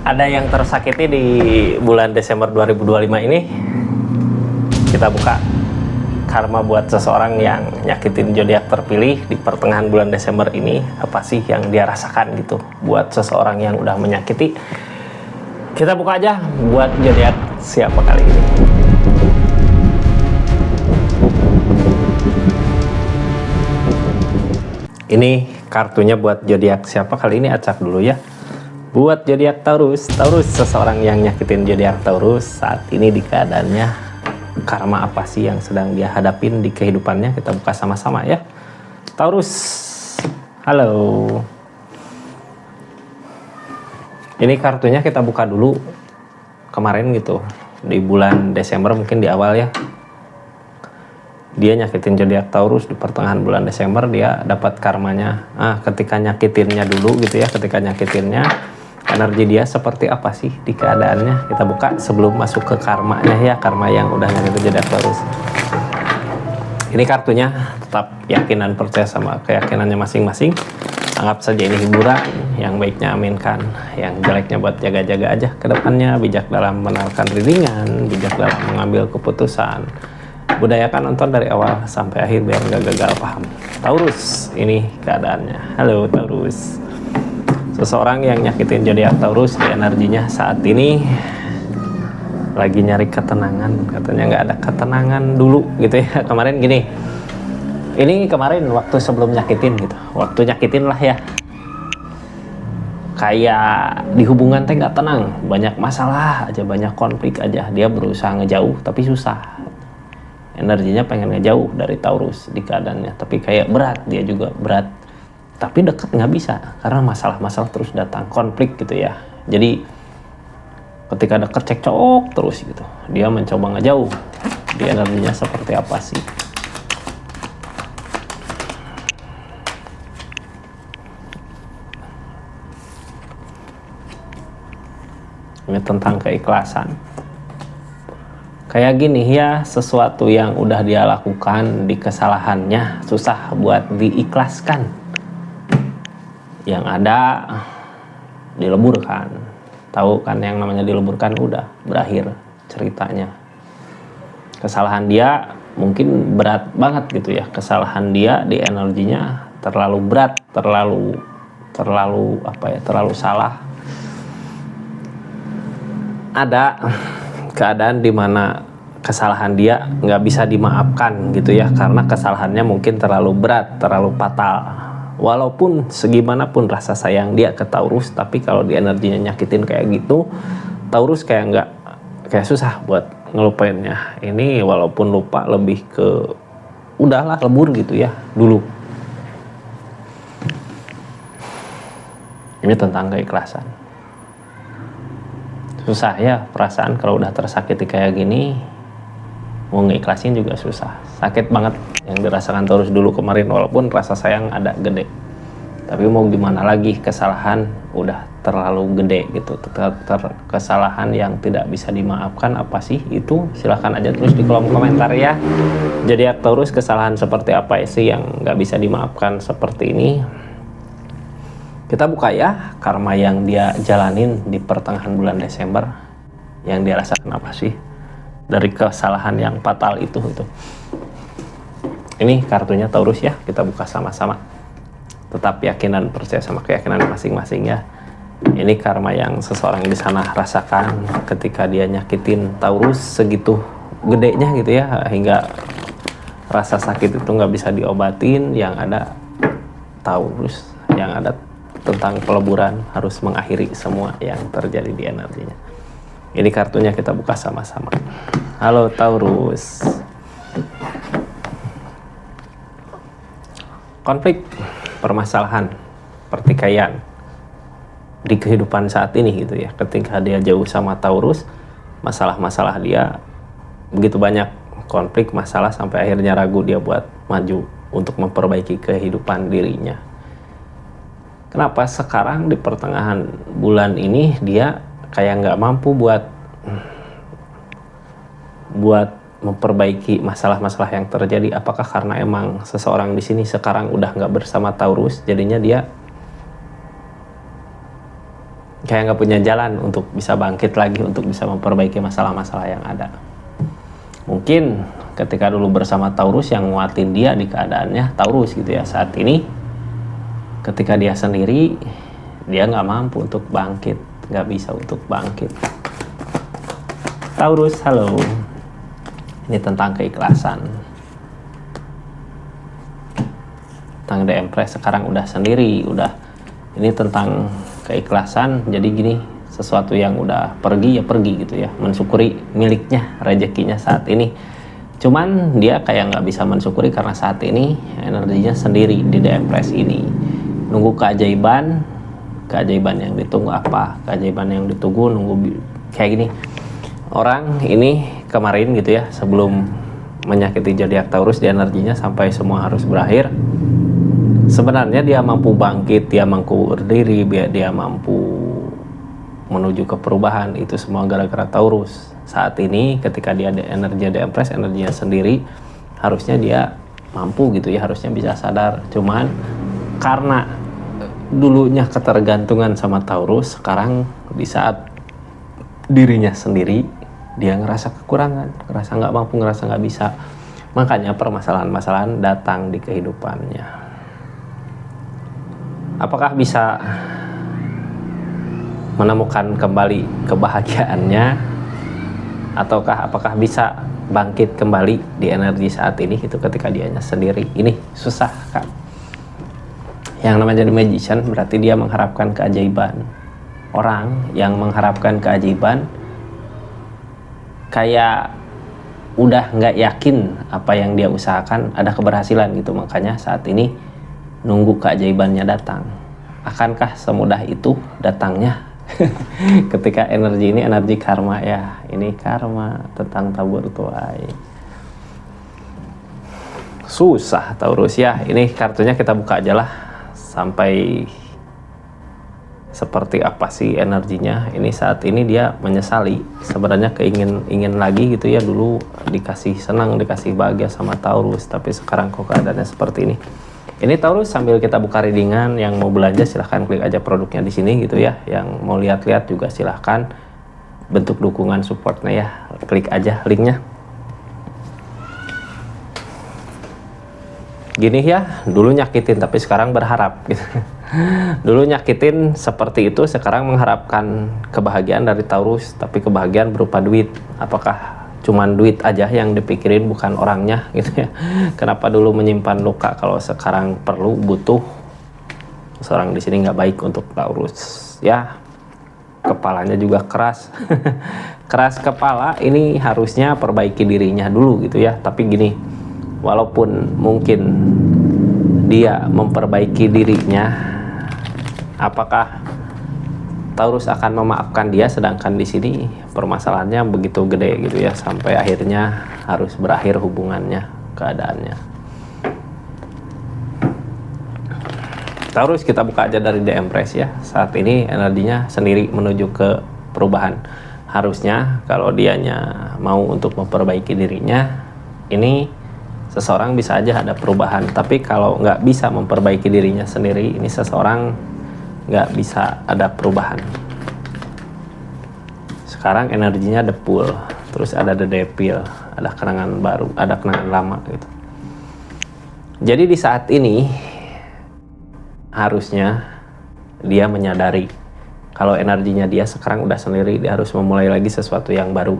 Ada yang tersakiti di bulan Desember 2025 ini. Kita buka karma buat seseorang yang nyakitin zodiak terpilih di pertengahan bulan Desember ini. Apa sih yang dia rasakan gitu buat seseorang yang udah menyakiti. Kita buka aja buat zodiak siapa kali ini. Ini kartunya buat zodiak siapa kali ini, acak dulu ya. Buat zodiak Taurus, seseorang yang nyakitin zodiak Taurus saat ini di keadaannya karma apa sih yang sedang dia hadapin di kehidupannya. Kita buka sama-sama ya. Taurus, halo. Ini kartunya kita buka dulu kemarin gitu di bulan Desember, mungkin di awal ya. Dia nyakitin zodiak Taurus di pertengahan bulan Desember, dia dapat karmanya. Ketika nyakitinnya dulu gitu ya, ketika nyakitinnya energi dia seperti apa sih di keadaannya. Kita buka sebelum masuk ke karmanya ya, karma yang udah nyakitin zodiak Taurus. Ini kartunya tetap yakin dan percaya sama keyakinannya masing-masing. Anggap saja ini hiburan, yang baiknya aminkan, yang jeleknya buat jaga-jaga aja ke depannya. Bijak dalam menentukan readingan, bijak dalam mengambil keputusan. Budayakan nonton dari awal sampai akhir biar nggak gagal paham. Taurus, ini keadaannya. Halo Taurus. Seseorang yang nyakitin zodiak Taurus di energinya saat ini lagi nyari ketenangan. Katanya nggak ada ketenangan dulu gitu ya. Kemarin gini. Ini kemarin waktu sebelum nyakitin gitu. Waktu nyakitin lah ya. Kayak di hubungan teh nggak tenang. Banyak masalah aja, banyak konflik aja. Dia berusaha ngejauh tapi susah. Energinya pengen ngejauh dari Taurus di keadaannya. Tapi kayak berat, dia juga berat. Tapi deket nggak bisa karena masalah-masalah terus datang, konflik gitu ya. Jadi ketika deket cekcok terus gitu, dia mencoba ngejauh. Di energinya seperti apa sih? Ini tentang keikhlasan. Kayak gini ya, sesuatu yang udah dia lakukan di kesalahannya susah buat diikhlaskan. Yang ada dileburkan. Tahu kan yang namanya dileburkan, udah berakhir ceritanya. Kesalahan dia mungkin berat banget gitu ya. Kesalahan dia di energinya terlalu berat, terlalu salah. Ada keadaan dimana kesalahan dia nggak bisa dimaafkan gitu ya, karena kesalahannya mungkin terlalu berat, terlalu fatal. Walaupun segimanapun rasa sayang dia ke Taurus, tapi kalau di energinya nyakitin kayak gitu, Taurus kayak susah buat ngelupainnya. Ini walaupun lupa lebih ke udahlah lebur gitu ya dulu. Ini tentang keikhlasan. Susah ya perasaan kalau udah tersakiti kayak gini, mau ngeikhlasin juga susah. Sakit banget yang dirasakan Taurus dulu kemarin, walaupun rasa sayang ada gede. Tapi mau gimana lagi, kesalahan udah terlalu gede gitu. Kesalahan yang tidak bisa dimaafkan apa sih itu? Silahkan aja terus di kolom komentar ya. Zodiak Taurus, kesalahan seperti apa sih yang nggak bisa dimaafkan seperti ini? Kita buka ya karma yang dia jalanin di pertengahan bulan Desember. Yang dia rasakan apa sih dari kesalahan yang fatal itu. Ini kartunya Taurus ya, kita buka sama-sama. Tetap yakin dan percaya sama keyakinan masing-masing ya. Ini karma yang seseorang di sana rasakan ketika dia nyakitin Taurus segitu gedenya gitu ya, hingga rasa sakit itu nggak bisa diobatin. Yang ada Taurus, yang ada tentang peleburan, harus mengakhiri semua yang terjadi di energinya. Ini kartunya kita buka sama-sama. Halo Taurus. Konflik, permasalahan, pertikaian di kehidupan saat ini gitu ya. Ketika dia jauh sama Taurus, masalah-masalah dia begitu banyak, konflik, masalah, sampai akhirnya ragu dia buat maju untuk memperbaiki kehidupan dirinya. Kenapa sekarang di pertengahan bulan ini dia kayak nggak mampu buat memperbaiki masalah-masalah yang terjadi? Apakah karena emang seseorang di sini sekarang udah nggak bersama Taurus, jadinya dia kayak nggak punya jalan untuk bisa bangkit lagi, untuk bisa memperbaiki masalah-masalah yang ada. Mungkin ketika dulu bersama Taurus yang nguatin dia di keadaannya Taurus gitu ya, saat ini ketika dia sendiri dia nggak mampu untuk bangkit, nggak bisa untuk bangkit. Taurus, halo. Ini tentang keikhlasan. Tentang The Empress sekarang udah sendiri, ini tentang keikhlasan. Jadi gini, sesuatu yang udah pergi ya pergi gitu ya, mensyukuri miliknya, rezekinya saat ini. Cuman dia kayak nggak bisa mensyukuri karena saat ini energinya sendiri di The Empress ini, nunggu keajaiban yang ditunggu apa, keajaiban yang ditunggu, nunggu kayak gini. Orang ini kemarin gitu ya, sebelum menyakiti zodiak Taurus, di energinya sampai semua harus berakhir, sebenarnya dia mampu bangkit, dia mampu berdiri, dia mampu menuju ke perubahan. Itu semua gara-gara Taurus. Saat ini ketika dia ada energi The Empress, energinya sendiri, harusnya dia mampu gitu ya, harusnya bisa sadar. Cuman karena dulunya ketergantungan sama Taurus, sekarang di saat dirinya sendiri dia ngerasa kekurangan, ngerasa nggak mampu, ngerasa nggak bisa. Makanya permasalahan-masalahan datang di kehidupannya. Apakah bisa menemukan kembali kebahagiaannya, ataukah apakah bisa bangkit kembali di energi saat ini itu ketika dianya sendiri? Ini susah kan. Yang namanya The Magician berarti dia mengharapkan keajaiban. Orang yang mengharapkan keajaiban kayak udah nggak yakin apa yang dia usahakan ada keberhasilan gitu. Makanya saat ini nunggu keajaibannya datang. Akankah semudah itu datangnya? Ketika energi ini energi karma ya, ini karma tentang tabur tuai. Susah Taurus ya. Ini kartunya kita buka aja lah, sampai seperti apa sih energinya. Ini saat ini dia menyesali, sebenarnya ingin lagi gitu ya, dulu dikasih senang, dikasih bahagia sama Taurus, tapi sekarang kok keadaannya seperti ini. Ini Taurus, sambil kita buka readingan, yang mau belanja silahkan klik aja produknya di sini gitu ya. Yang mau lihat-lihat juga silahkan, bentuk dukungan supportnya ya, klik aja linknya. Gini ya, dulu nyakitin tapi sekarang berharap gitu. Dulu nyakitin seperti itu, sekarang mengharapkan kebahagiaan dari Taurus, tapi kebahagiaan berupa duit. Apakah cuman duit aja yang dipikirin, bukan orangnya gitu ya? Kenapa dulu menyimpan luka kalau sekarang perlu, butuh? Seorang di sini nggak baik untuk Taurus ya. Kepalanya juga keras. Keras kepala, ini harusnya perbaiki dirinya dulu gitu ya. Tapi gini, walaupun mungkin dia memperbaiki dirinya, apakah Taurus akan memaafkan dia? Sedangkan di sini permasalahannya begitu gede gitu ya, sampai akhirnya harus berakhir hubungannya, keadaannya. Taurus, kita buka aja dari The Empress ya. Saat ini energinya sendiri menuju ke perubahan. Harusnya kalau dianya mau untuk memperbaiki dirinya, ini seseorang bisa aja ada perubahan. Tapi kalau nggak bisa memperbaiki dirinya sendiri, ini seseorang nggak bisa ada perubahan. Sekarang energinya The Fool, terus ada The Devil, ada kenangan baru, ada kenangan lama gitu. Jadi di saat ini harusnya dia menyadari kalau energinya dia sekarang udah sendiri, dia harus memulai lagi sesuatu yang baru.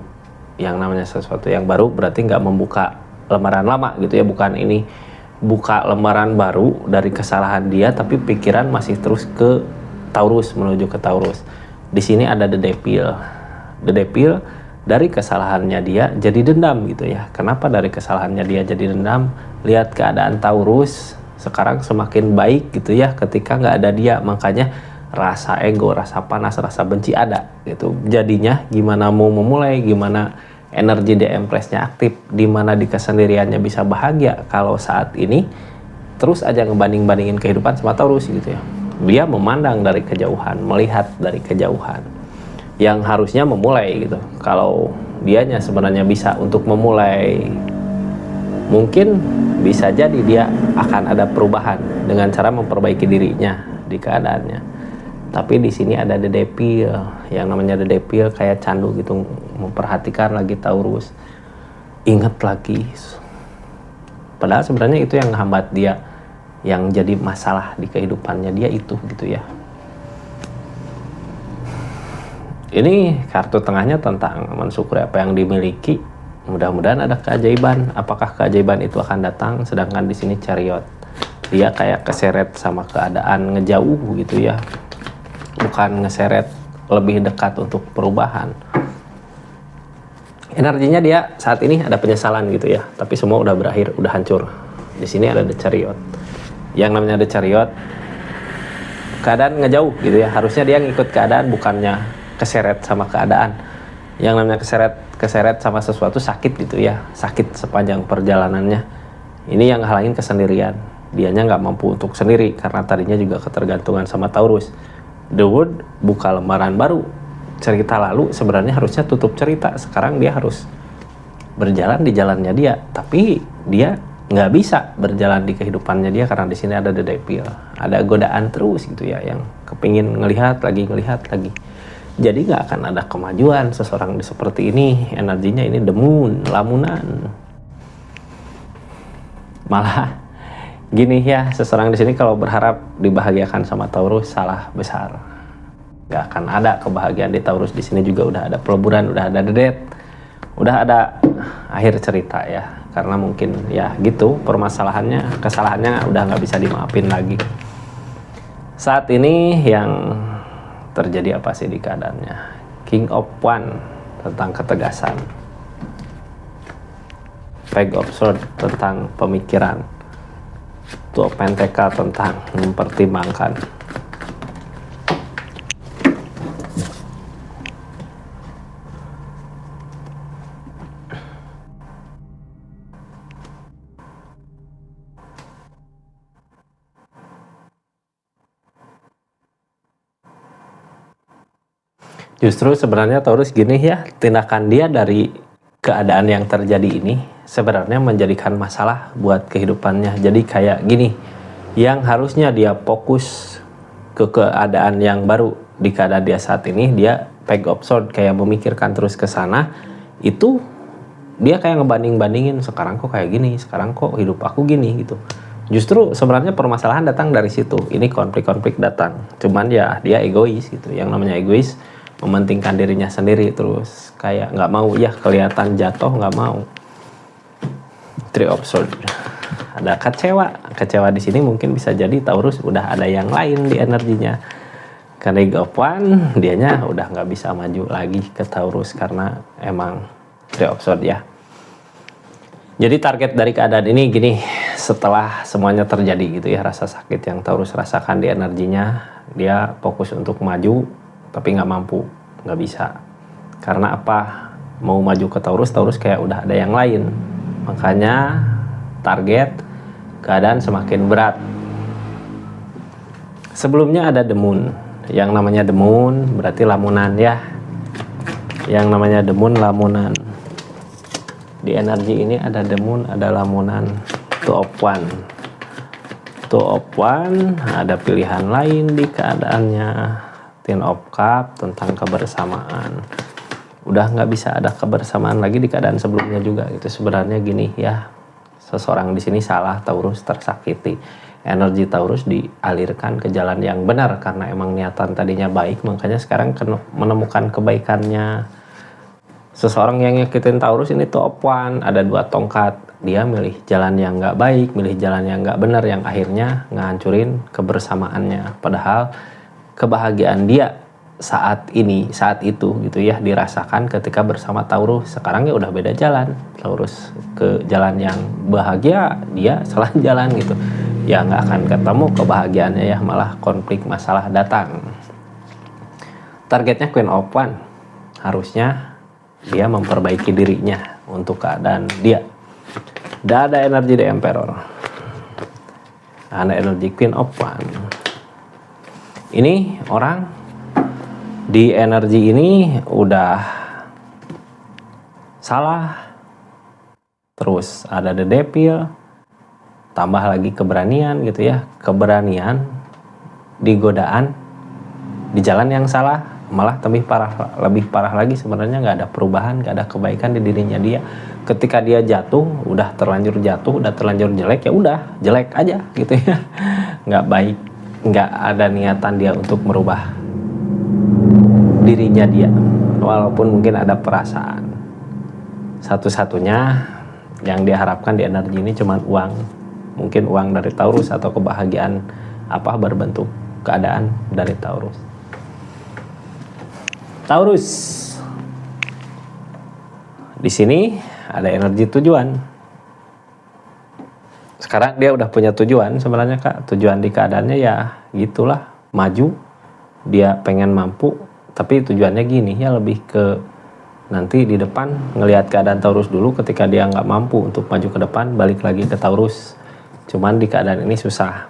Yang namanya sesuatu yang baru berarti nggak membuka lembaran lama gitu ya, bukan ini buka lembaran baru dari kesalahan dia, tapi pikiran masih terus ke Taurus, menuju ke Taurus. Di sini ada The Devil. The Devil dari kesalahannya dia jadi dendam gitu ya. Kenapa dari kesalahannya dia jadi dendam? Lihat keadaan Taurus sekarang semakin baik gitu ya ketika nggak ada dia, makanya rasa ego, rasa panas, rasa benci ada gitu. Jadinya gimana mau memulai, gimana energi The Empress-nya aktif, dimana di kesendiriannya bisa bahagia kalau saat ini terus aja ngebanding-bandingin kehidupan sama Taurus gitu ya. Dia memandang dari kejauhan, melihat dari kejauhan, yang harusnya memulai gitu. Kalau dianya sebenarnya bisa untuk memulai, mungkin bisa jadi dia akan ada perubahan dengan cara memperbaiki dirinya di keadaannya. Tapi di sini ada the devil. Yang namanya the devil kayak candu gitu, memperhatikan lagi Taurus, ingat lagi. Padahal sebenarnya itu yang menghambat dia, yang jadi masalah di kehidupannya dia itu gitu ya. Ini kartu tengahnya tentang mensyukuri apa yang dimiliki. Mudah-mudahan ada keajaiban. Apakah keajaiban itu akan datang? Sedangkan di sini Chariot, dia kayak keseret sama keadaan, ngejauh gitu ya, bukan ngeseret, lebih dekat untuk perubahan. Energinya dia saat ini ada penyesalan gitu ya, tapi semua udah berakhir, udah hancur. Di sini ada the Chariot. Yang namanya the Chariot, keadaan ngejauh gitu ya. Harusnya dia ngikut keadaan, bukannya keseret sama keadaan. Yang namanya keseret sama sesuatu sakit gitu ya, sakit sepanjang perjalanannya. Ini yang halangin kesendirian. Dianya nggak mampu untuk sendiri karena tadinya juga ketergantungan sama Taurus. The World buka lembaran baru. Cerita lalu sebenarnya harusnya tutup cerita. Sekarang dia harus berjalan di jalannya dia, tapi dia nggak bisa berjalan di kehidupannya dia karena di sini ada the devil. Ada godaan terus gitu ya, yang kepingin ngelihat lagi. Jadi nggak akan ada kemajuan seseorang seperti ini. Energinya ini the moon, lamunan. Malah gini ya, seseorang di sini kalau berharap dibahagiakan sama Taurus salah besar. Gak akan ada kebahagiaan di Taurus. Di sini juga udah ada peleburan, udah ada the death, udah ada akhir cerita ya. Karena mungkin ya gitu permasalahannya, kesalahannya udah nggak bisa dimaafin lagi. Saat ini yang terjadi apa sih di keadaannya? King of Wands tentang ketegasan, Page of Swords tentang pemikiran, Two of Pentacles tentang mempertimbangkan. Justru sebenarnya Taurus gini ya, tindakan dia dari keadaan yang terjadi ini sebenarnya menjadikan masalah buat kehidupannya. Jadi kayak gini, yang harusnya dia fokus ke keadaan yang baru di keadaan dia saat ini, dia Page of Swords kayak memikirkan terus ke sana. Itu dia kayak ngebanding-bandingin, sekarang kok kayak gini, sekarang kok hidup aku gini gitu. Justru sebenarnya permasalahan datang dari situ. Ini konflik-konflik datang. Cuman ya dia egois gitu. Yang namanya egois mementingkan dirinya sendiri, terus kayak nggak mau ya kelihatan jatuh, nggak mau. Three of Swords, ada kecewa di sini. Mungkin bisa jadi Taurus udah ada yang lain di energinya. Karena King of Wands, dianya udah nggak bisa maju lagi ke Taurus karena emang Three of Swords ya. Jadi target dari keadaan ini gini, setelah semuanya terjadi gitu ya, rasa sakit yang Taurus rasakan di energinya, dia fokus untuk maju tapi nggak mampu, nggak bisa. Karena apa? Mau maju ke Taurus kayak udah ada yang lain. Makanya target keadaan semakin berat. Sebelumnya ada the moon. Yang namanya the moon berarti lamunan ya. Yang namanya the moon lamunan. Di energi ini ada the moon, ada lamunan. Two of Wands. Two of Wands, ada pilihan lain di keadaannya. Ten of Cups tentang kebersamaan. Udah nggak bisa ada kebersamaan lagi di keadaan sebelumnya juga. Itu sebenarnya gini ya, seseorang di sini salah, Taurus tersakiti. Energi Taurus dialirkan ke jalan yang benar karena emang niatan tadinya baik, makanya sekarang menemukan kebaikannya. Seseorang yang nyakitin Taurus ini Two of Wands, ada dua tongkat. Dia milih jalan yang nggak baik, milih jalan yang nggak benar, yang akhirnya ngancurin kebersamaannya. Padahal kebahagiaan dia saat itu gitu ya dirasakan ketika bersama Taurus. Sekarang ya udah beda jalan. Taurus ke jalan yang bahagia, dia salah jalan gitu. Ya nggak akan ketemu kebahagiaannya ya, malah konflik masalah datang. Targetnya Queen of Wands, harusnya dia memperbaiki dirinya untuk keadaan dia. Dan ada energi The Emperor, ada energi Queen of Wands. Ini orang di energi ini udah salah, terus ada the devil, tambah lagi keberanian gitu ya. Keberanian di godaan di jalan yang salah, malah lebih parah lagi sebenarnya, nggak ada perubahan, nggak ada kebaikan di dirinya dia. Ketika dia jatuh, udah terlanjur jelek, ya udah jelek aja gitu ya, nggak baik, nggak ada niatan dia untuk merubah dirinya dia, walaupun mungkin ada perasaan. Satu-satunya yang diharapkan di energi ini cuma uang, mungkin uang dari Taurus atau kebahagiaan apa berbentuk keadaan dari Taurus. Taurus, di sini ada energi tujuan. Sekarang dia udah punya tujuan sebenarnya Kak. Tujuan di keadaannya ya gitulah, maju. Dia pengen mampu, tapi tujuannya gini ya, lebih ke nanti di depan ngelihat keadaan Taurus dulu. Ketika dia nggak mampu untuk maju ke depan, balik lagi ke Taurus. Cuman di keadaan ini susah,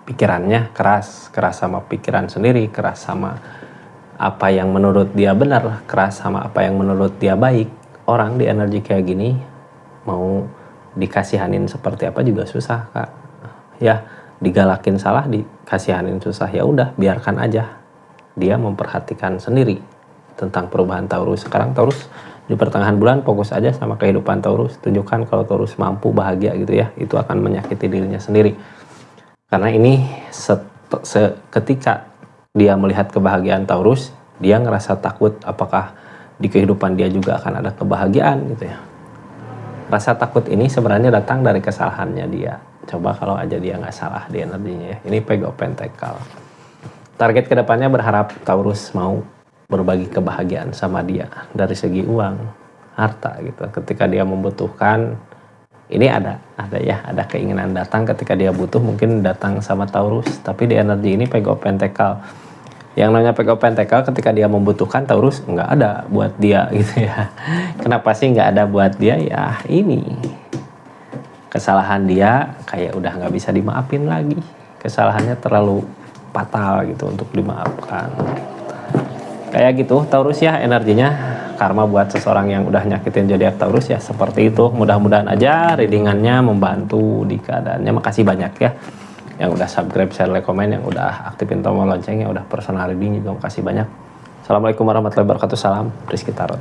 pikirannya keras sama pikiran sendiri, keras sama apa yang menurut dia benar, keras sama apa yang menurut dia baik. Orang di energi kayak gini mau dikasihanin seperti apa juga susah Kak ya. Digalakin salah, dikasihanin susah, ya udah biarkan aja dia memperhatikan sendiri tentang perubahan Taurus. Sekarang Taurus di pertengahan bulan fokus aja sama kehidupan Taurus. Tunjukkan kalau Taurus mampu bahagia gitu ya, itu akan menyakiti dirinya sendiri. Karena ini ketika dia melihat kebahagiaan Taurus, dia ngerasa takut apakah di kehidupan dia juga akan ada kebahagiaan gitu ya. Rasa takut ini sebenarnya datang dari kesalahannya dia. Coba kalau aja dia nggak salah di energinya ya. Ini Page of Pentacle. Target kedepannya berharap Taurus mau berbagi kebahagiaan sama dia dari segi uang, harta gitu. Ketika dia membutuhkan, ini ada keinginan datang ketika dia butuh, mungkin datang sama Taurus. Tapi di energi ini Page of Pentacle, yang namanya Page of Pentacle, ketika dia membutuhkan Taurus nggak ada buat dia gitu ya. Kenapa sih nggak ada buat dia? Ya ini kesalahan dia kayak udah nggak bisa dimaafin lagi. Kesalahannya terlalu fatal gitu untuk dimaafkan. Kayak gitu Taurus ya energinya. Karma buat seseorang yang udah nyakitin zodiak Taurus ya seperti itu. Mudah-mudahan aja readingannya membantu di keadaannya. Makasih banyak ya yang udah subscribe, share, like, komen, yang udah aktifin tombol lonceng, yang udah personal reading juga makasih banyak. Assalamualaikum warahmatullahi wabarakatuh. Salam Rizky Tarot.